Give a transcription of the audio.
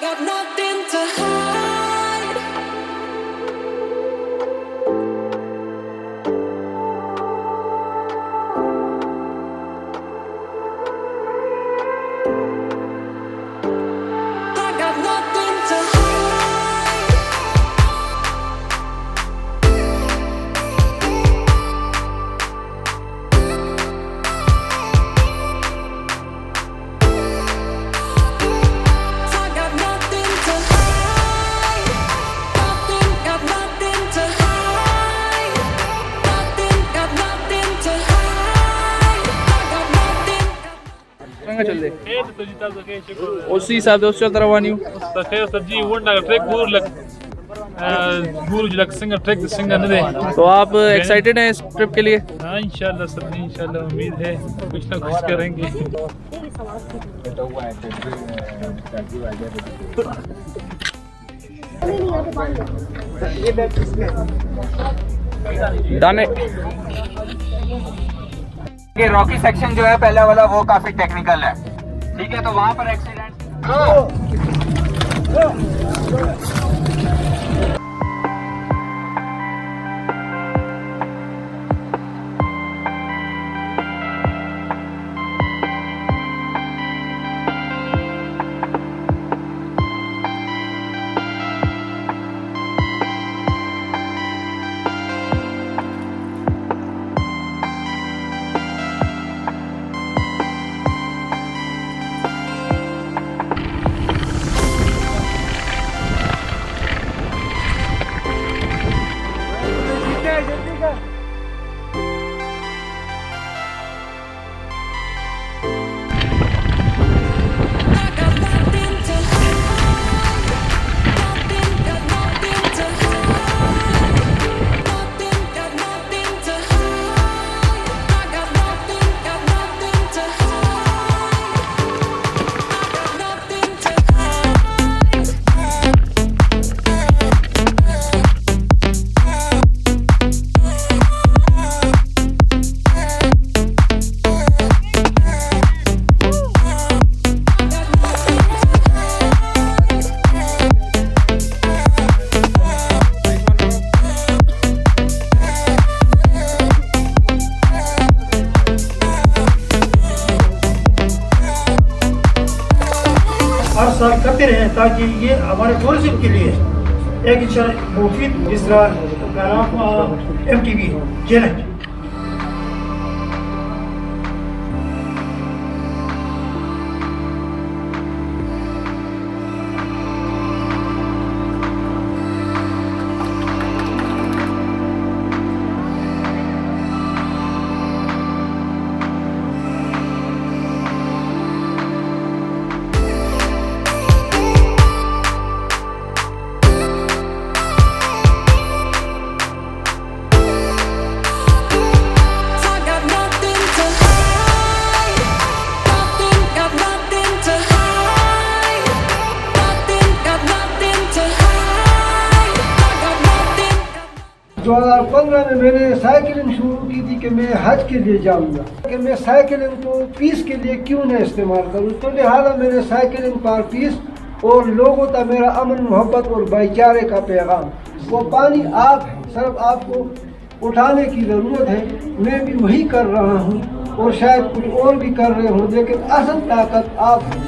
got nothing to hide. I got nothing to hide. I got nothing to hide. Nothing, got nothing to hide. Nothing, got nothing to hide. I got nothing. सांगा चल दे हे तर तुझी ताज काही शिकवलं ओसी हिसाब दोस्त चल रवानी तर हे सब्जी वंडा ट्रैक गुरु लग सिंगल ट्रैक सिंगल दे तो आप एक्साइटेड हैं इस ट्रिप के लिए? हाँ इंशाल्लाह सब इंशाल्लाह उम्मीद है कुछ ना कुछ करेंगे दाने ये रॉकी सेक्शन जो है पहला वाला वो काफी टेक्निकल है, ठीक है, तो वहां पर accident I got nothing to hide. Nothing, got nothing to hide. Nothing, got nothing to hide. I got nothing, got nothing to hide. I got nothing to हर साल करते रहे ताकि ये हमारे टूरिज्म के लिए एक मुफीद जिस तरह MTB challenge. I got nothing to hide. Nothing, got nothing to hide. Nothing, got nothing to hide. I got nothing. 2015 में मैंने साइकिलिंग शुरू की थी कि मैं हज के लिए जाऊंगा, कि मैं साइकिलिंग को पीस के लिए क्यों न इस्तेमाल करूं, तो लिहाजा मैंने साइकिलिंग फॉर पीस और लोगों तक मेरा अमन मोहब्बत और भाईचारे का पैगाम। वो पानी आप है, सिर्फ आपको उठाने की ज़रूरत है। मैं भी वही कर रहा हूँ और शायद कुछ और भी कर रहे हों, लेकिन असल ताकत आप हैं।